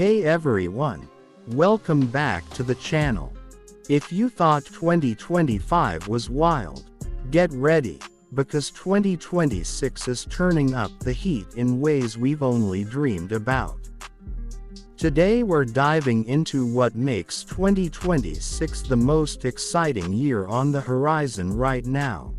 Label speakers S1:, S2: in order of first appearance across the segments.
S1: Hey everyone! Welcome back to the channel. If you thought 2025 was wild, get ready, because 2026 is turning up the heat in ways we've only dreamed about. Today we're diving into what makes 2026 the most exciting year on the horizon right now.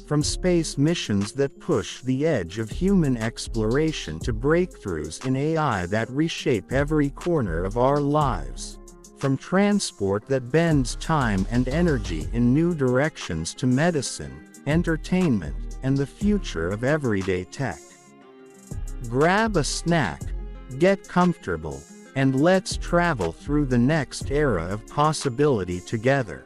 S1: From space missions that push the edge of human exploration to breakthroughs in AI that reshape every corner of our lives. From transport that bends time and energy in new directions to medicine, entertainment, and the future of everyday tech. Grab a snack, get comfortable, and let's travel through the next era of possibility together.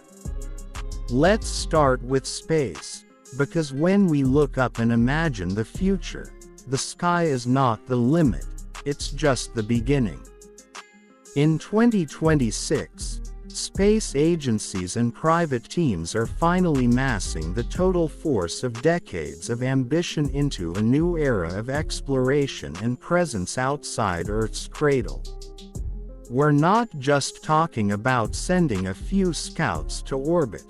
S1: Let's start with space. Because when we look up and imagine the future, the sky is not the limit, it's just the beginning. In 2026, space agencies and private teams are finally massing the total force of decades of ambition into a new era of exploration and presence outside Earth's cradle. We're not just talking about sending a few scouts to orbit.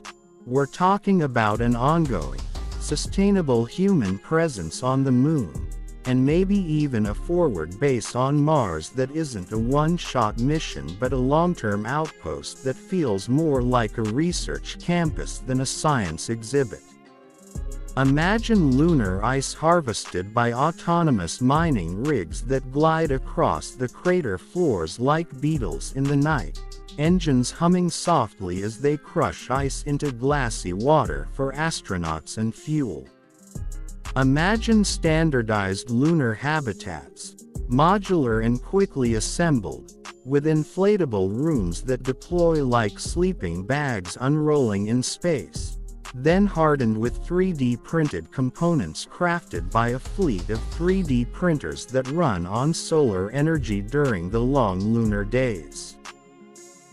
S1: We're talking about an ongoing, sustainable human presence on the moon, and maybe even a forward base on Mars that isn't a one-shot mission but a long-term outpost that feels more like a research campus than a science exhibit. Imagine lunar ice harvested by autonomous mining rigs that glide across the crater floors like beetles in the night, engines humming softly as they crush ice into glassy water for astronauts and fuel. Imagine standardized lunar habitats, modular and quickly assembled, with inflatable rooms that deploy like sleeping bags unrolling in space, then hardened with 3D printed components crafted by a fleet of 3D printers that run on solar energy during the long lunar days.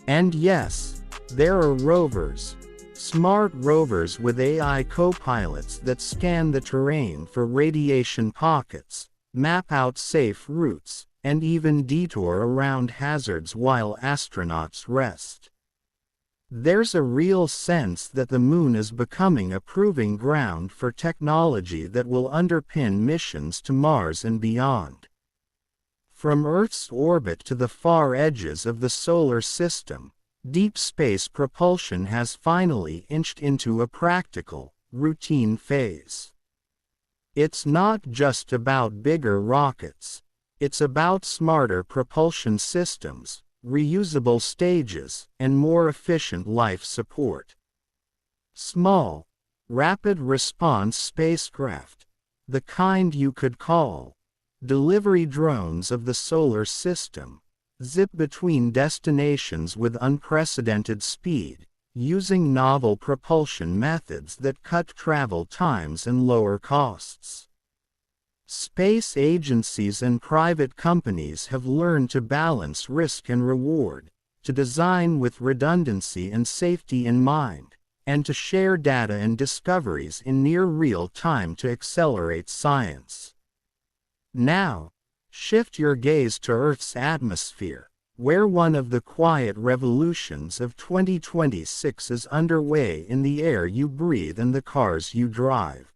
S1: And yes, there are rovers. Smart rovers with AI co-pilots that scan the terrain for radiation pockets, map out safe routes, and even detour around hazards while astronauts rest. There's a real sense that the moon is becoming a proving ground for technology that will underpin missions to Mars and beyond. From Earth's orbit to the far edges of the solar system, deep space propulsion has finally inched into a practical, routine phase. It's not just about bigger rockets. It's about smarter propulsion systems, reusable stages, and more efficient life support. Small, rapid response spacecraft, the kind you could call delivery drones of the solar system, zip between destinations with unprecedented speed, using novel propulsion methods that cut travel times and lower costs. Space agencies and private companies have learned to balance risk and reward, to design with redundancy and safety in mind, and to share data and discoveries in near real time to accelerate science. Now, shift your gaze to Earth's atmosphere, where one of the quiet revolutions of 2026 is underway in the air you breathe and the cars you drive.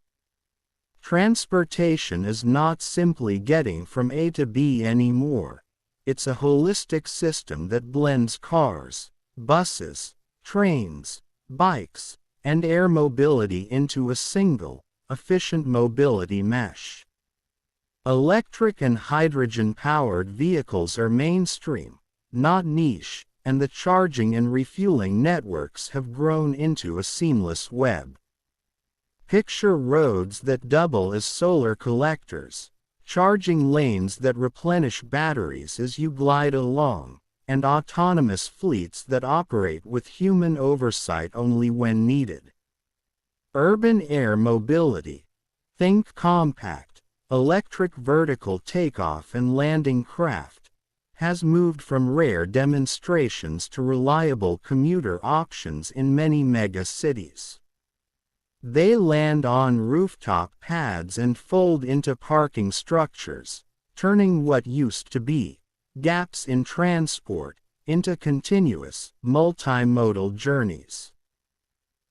S1: Transportation is not simply getting from A to B anymore. It's a holistic system that blends cars, buses, trains, bikes, and air mobility into a single, efficient mobility mesh. Electric and hydrogen-powered vehicles are mainstream, not niche, and the charging and refueling networks have grown into a seamless web. Picture roads that double as solar collectors, charging lanes that replenish batteries as you glide along, and autonomous fleets that operate with human oversight only when needed. Urban air mobility. Think compact, electric vertical takeoff and landing craft, has moved from rare demonstrations to reliable commuter options in many mega cities. They land on rooftop pads and fold into parking structures, turning what used to be gaps in transport, into continuous, multimodal journeys.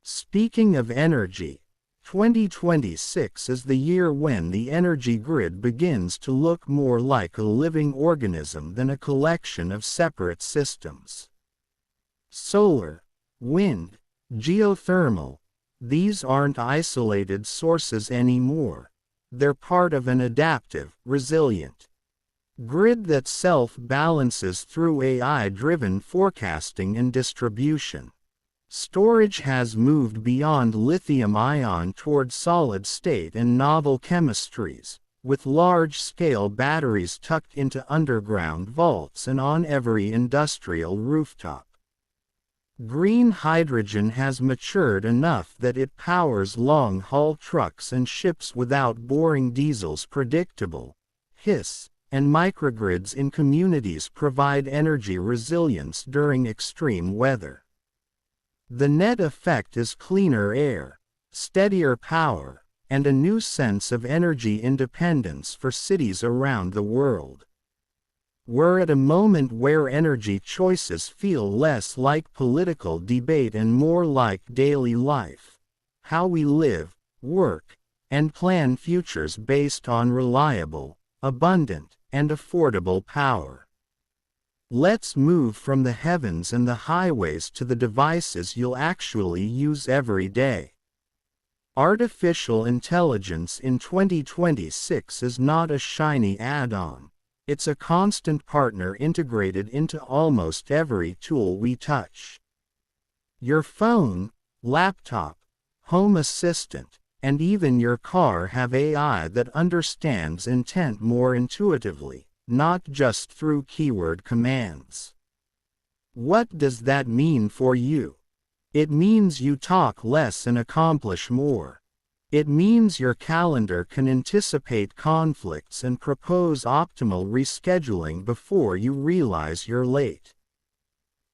S1: Speaking of energy, 2026 is the year when the energy grid begins to look more like a living organism than a collection of separate systems. Solar, wind, geothermal, these aren't isolated sources anymore. They're part of an adaptive, resilient grid that self-balances through AI-driven forecasting and distribution. Storage has moved beyond lithium-ion toward solid-state and novel chemistries, with large-scale batteries tucked into underground vaults and on every industrial rooftop. Green hydrogen has matured enough that it powers long-haul trucks and ships without boring diesel's predictable hiss, and microgrids in communities provide energy resilience during extreme weather. The net effect is cleaner air, steadier power, and a new sense of energy independence for cities around the world. We're at a moment where energy choices feel less like political debate and more like daily life, how we live, work, and plan futures based on reliable, abundant, and affordable power. Let's move from the heavens and the highways to the devices you'll actually use every day. Artificial intelligence in 2026 is not a shiny add-on. It's a constant partner integrated into almost every tool we touch. Your phone, laptop, home assistant, and even your car have AI that understands intent more intuitively, not just through keyword commands. What does that mean for you? It means you talk less and accomplish more. It means your calendar can anticipate conflicts and propose optimal rescheduling before you realize you're late.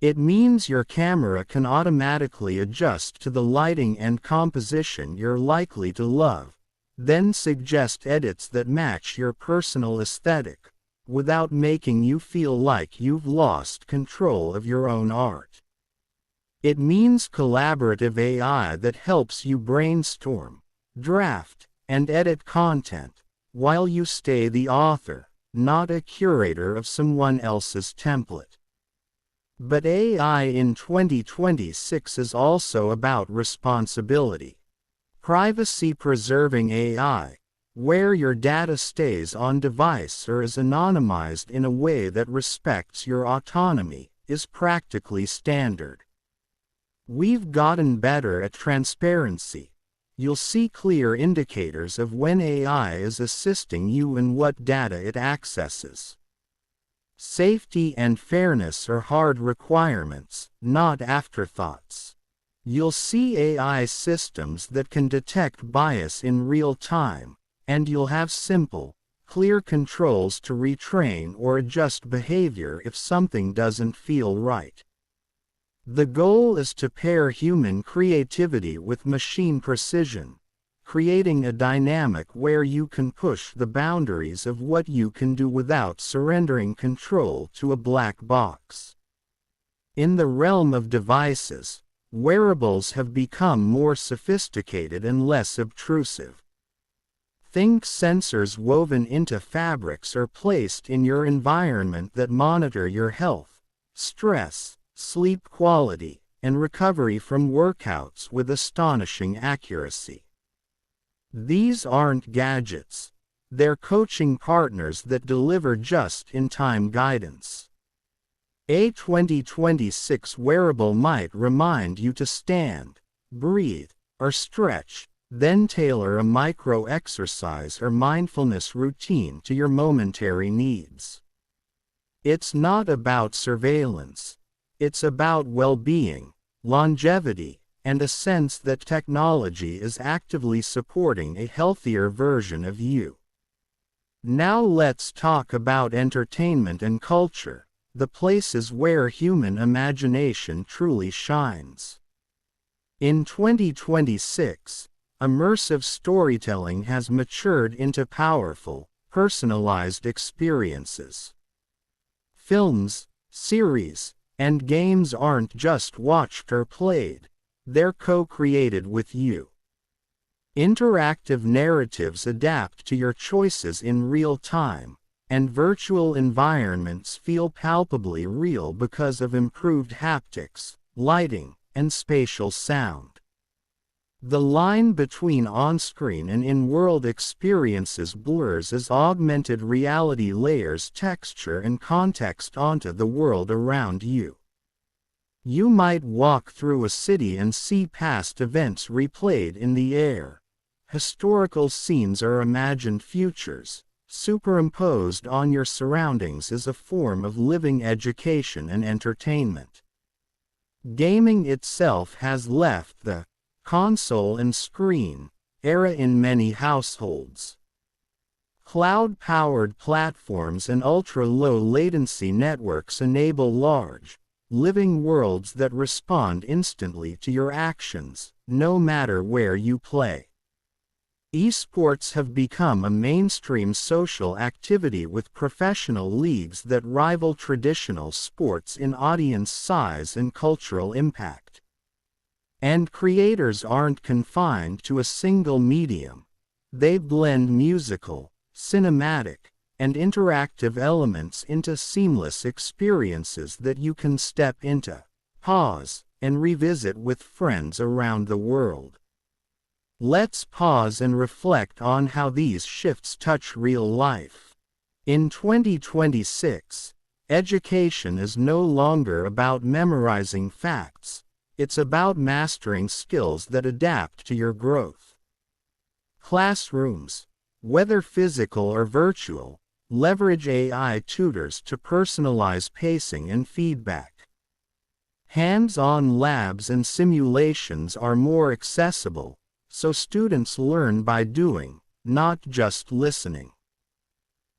S1: It means your camera can automatically adjust to the lighting and composition you're likely to love, then suggest edits that match your personal aesthetic, without making you feel like you've lost control of your own art. It means collaborative AI that helps you brainstorm, draft, and edit content, while you stay the author, not a curator of someone else's template. But AI in 2026 is also about responsibility. Privacy-preserving AI, where your data stays on device or is anonymized in a way that respects your autonomy, is practically standard. We've gotten better at transparency. You'll see clear indicators of when AI is assisting you and what data it accesses. Safety and fairness are hard requirements, not afterthoughts. You'll see AI systems that can detect bias in real time, and you'll have simple, clear controls to retrain or adjust behavior if something doesn't feel right. The goal is to pair human creativity with machine precision, creating a dynamic where you can push the boundaries of what you can do without surrendering control to a black box. In the realm of devices, wearables have become more sophisticated and less obtrusive. Think sensors woven into fabrics or placed in your environment that monitor your health, stress, sleep quality, and recovery from workouts with astonishing accuracy. These aren't gadgets. They're coaching partners that deliver just-in-time guidance. A 2026 wearable might remind you to stand, breathe, or stretch, then tailor a micro-exercise or mindfulness routine to your momentary needs. It's not about surveillance. It's about well-being, longevity, and a sense that technology is actively supporting a healthier version of you. Now let's talk about entertainment and culture, the places where human imagination truly shines. In 2026, immersive storytelling has matured into powerful, personalized experiences. Films, series, and games aren't just watched or played, they're co-created with you. Interactive narratives adapt to your choices in real time, and virtual environments feel palpably real because of improved haptics, lighting, and spatial sound. The line between on-screen and in-world experiences blurs as augmented reality layers texture and context onto the world around you. You might walk through a city and see past events replayed in the air. Historical scenes are imagined futures, superimposed on your surroundings as a form of living education and entertainment. Gaming itself has left the console and screen era in many households. Cloud-powered platforms and ultra-low latency networks enable large, living worlds that respond instantly to your actions, no matter where you play. Esports have become a mainstream social activity with professional leagues that rival traditional sports in audience size and cultural impact. And creators aren't confined to a single medium. They blend musical, cinematic, and interactive elements into seamless experiences that you can step into, pause, and revisit with friends around the world. Let's pause and reflect on how these shifts touch real life. In 2026, education is no longer about memorizing facts, it's about mastering skills that adapt to your growth. Classrooms, whether physical or virtual, leverage AI tutors to personalize pacing and feedback. Hands-on labs and simulations are more accessible, so students learn by doing, not just listening.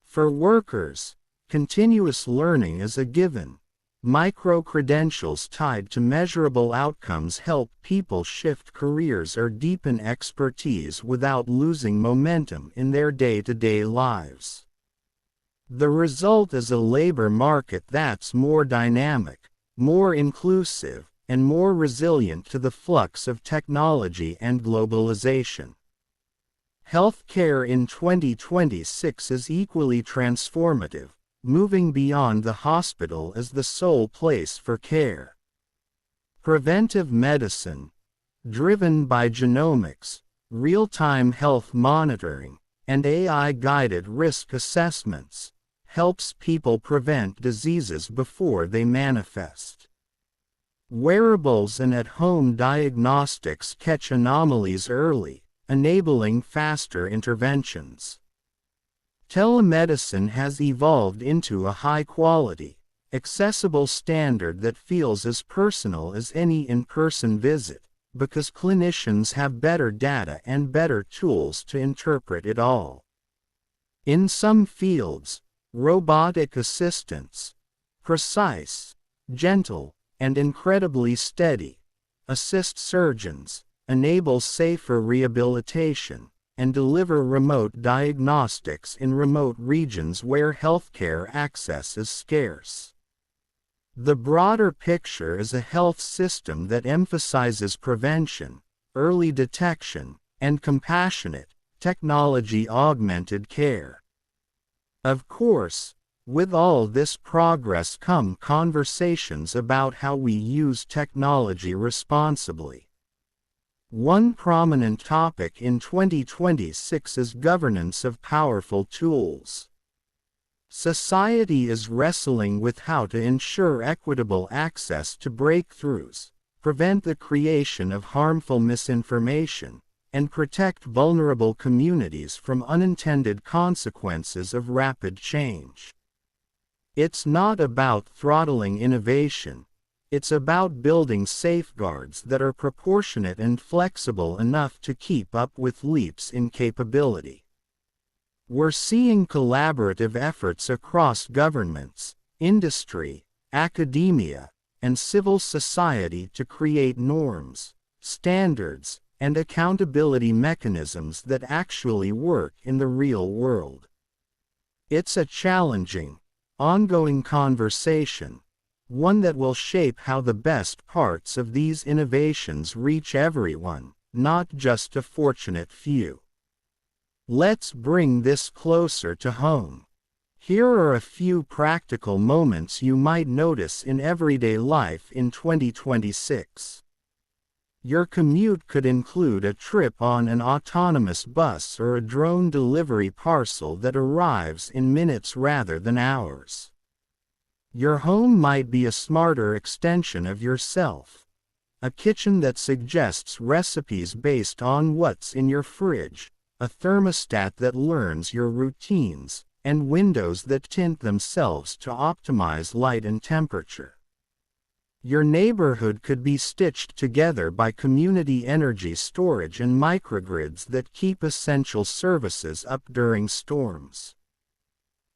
S1: For workers, continuous learning is a given. Micro-credentials tied to measurable outcomes help people shift careers or deepen expertise without losing momentum in their day-to-day lives. The result is a labor market that's more dynamic, more inclusive, and more resilient to the flux of technology and globalization. Healthcare in 2026 is equally transformative, moving beyond the hospital as the sole place for care. Preventive medicine, driven by genomics, real-time health monitoring, and AI-guided risk assessments, helps people prevent diseases before they manifest. Wearables and at-home diagnostics catch anomalies early, enabling faster interventions. Telemedicine has evolved into a high-quality, accessible standard that feels as personal as any in-person visit, because clinicians have better data and better tools to interpret it all. In some fields, robotic assistants, precise, gentle, and incredibly steady, assist surgeons, enable safer rehabilitation, and deliver remote diagnostics in remote regions where healthcare access is scarce. The broader picture is a health system that emphasizes prevention, early detection, and compassionate, technology-augmented care. Of course, with all this progress come conversations about how we use technology responsibly. One prominent topic in 2026 is governance of powerful tools. Society is wrestling with how to ensure equitable access to breakthroughs, prevent the creation of harmful misinformation, and protect vulnerable communities from unintended consequences of rapid change. It's not about throttling innovation. It's about building safeguards that are proportionate and flexible enough to keep up with leaps in capability. We're seeing collaborative efforts across governments, industry, academia, and civil society to create norms, standards, and accountability mechanisms that actually work in the real world. It's a challenging, ongoing conversation, one that will shape how the best parts of these innovations reach everyone, not just a fortunate few. Let's bring this closer to home. Here are a few practical moments you might notice in everyday life in 2026. Your commute could include a trip on an autonomous bus or a drone delivery parcel that arrives in minutes rather than hours. Your home might be a smarter extension of yourself. A kitchen that suggests recipes based on what's in your fridge, a thermostat that learns your routines, and windows that tint themselves to optimize light and temperature. Your neighborhood could be stitched together by community energy storage and microgrids that keep essential services up during storms.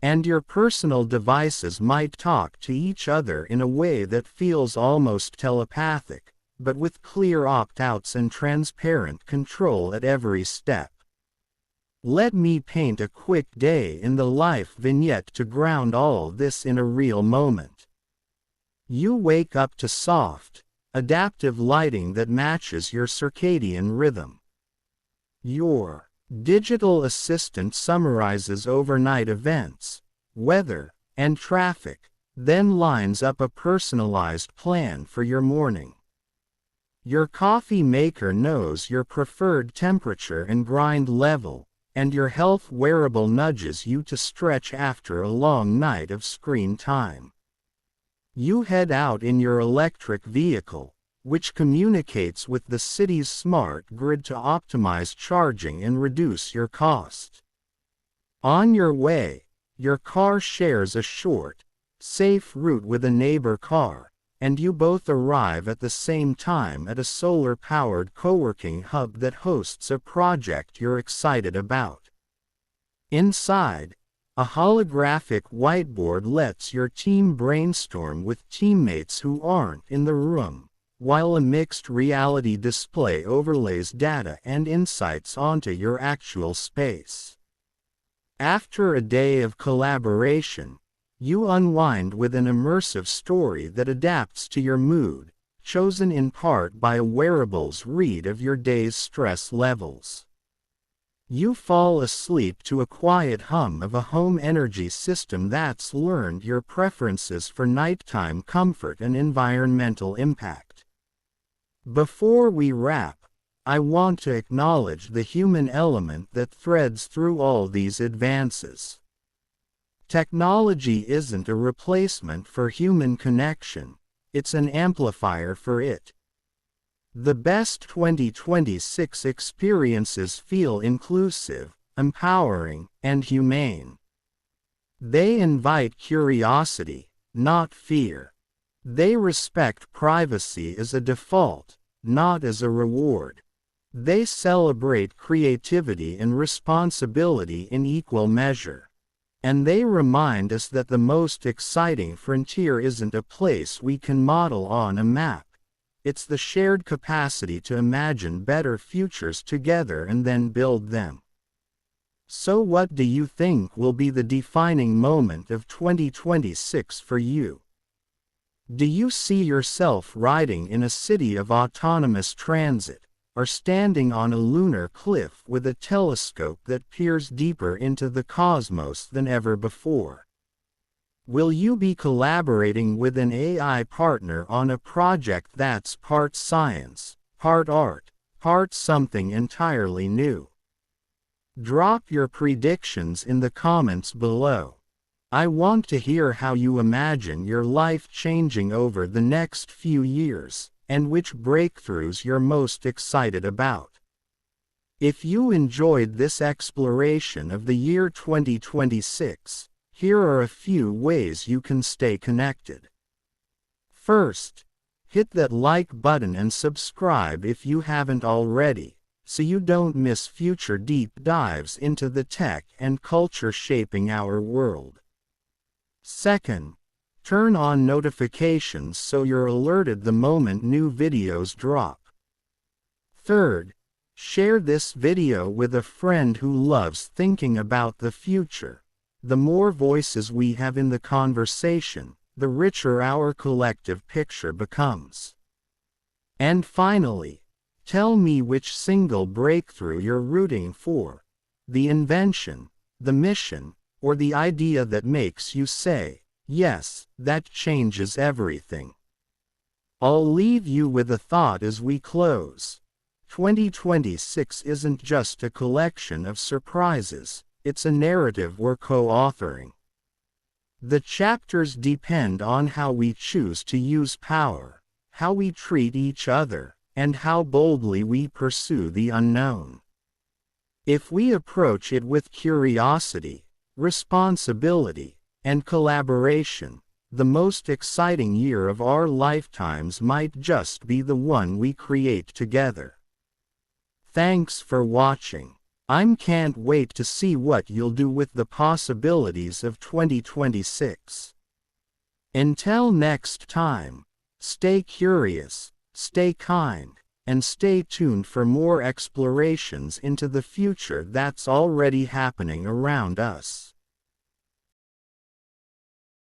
S1: And your personal devices might talk to each other in a way that feels almost telepathic, but with clear opt-outs and transparent control at every step. Let me paint a quick day in the life vignette to ground all this in a real moment. You wake up to soft, adaptive lighting that matches your circadian rhythm. Your digital assistant summarizes overnight events, weather, and traffic, then lines up a personalized plan for your morning. Your coffee maker knows your preferred temperature and grind level, and your health wearable nudges you to stretch after a long night of screen time. You head out in your electric vehicle, which communicates with the city's smart grid to optimize charging and reduce your cost. On your way, your car shares a short, safe route with a neighbor car, and you both arrive at the same time at a solar-powered co-working hub that hosts a project you're excited about. Inside, a holographic whiteboard lets your team brainstorm with teammates who aren't in the room, while a mixed reality display overlays data and insights onto your actual space. After a day of collaboration, you unwind with an immersive story that adapts to your mood, chosen in part by a wearable's read of your day's stress levels. You fall asleep to a quiet hum of a home energy system that's learned your preferences for nighttime comfort and environmental impact. Before we wrap, I want to acknowledge the human element that threads through all these advances. Technology isn't a replacement for human connection, it's an amplifier for it. The best 2026 experiences feel inclusive, empowering, and humane. They invite curiosity, not fear. They respect privacy as a default, not as a reward. They celebrate creativity and responsibility in equal measure. And they remind us that the most exciting frontier isn't a place we can model on a map. It's the shared capacity to imagine better futures together and then build them. So what do you think will be the defining moment of 2026 for you? Do you see yourself riding in a city of autonomous transit, or standing on a lunar cliff with a telescope that peers deeper into the cosmos than ever before? Will you be collaborating with an AI partner on a project that's part science, part art, part something entirely new? Drop your predictions in the comments below. I want to hear how you imagine your life changing over the next few years, and which breakthroughs you're most excited about. If you enjoyed this exploration of the year 2026, here are a few ways you can stay connected. First, hit that like button and subscribe if you haven't already, so you don't miss future deep dives into the tech and culture shaping our world. Second, turn on notifications so you're alerted the moment new videos drop. Third, share this video with a friend who loves thinking about the future. The more voices we have in the conversation, the richer our collective picture becomes. And finally, tell me which single breakthrough you're rooting for. The invention, the mission, or the idea that makes you say, yes, that changes everything. I'll leave you with a thought as we close. 2026 isn't just a collection of surprises, it's a narrative we're co-authoring. The chapters depend on how we choose to use power, how we treat each other, and how boldly we pursue the unknown. If we approach it with curiosity, responsibility, and collaboration, the most exciting year of our lifetimes might just be the one we create together. Thanks for watching. I can't wait to see what you'll do with the possibilities of 2026. Until next time, stay curious, stay kind, and stay tuned for more explorations into the future that's already happening around us.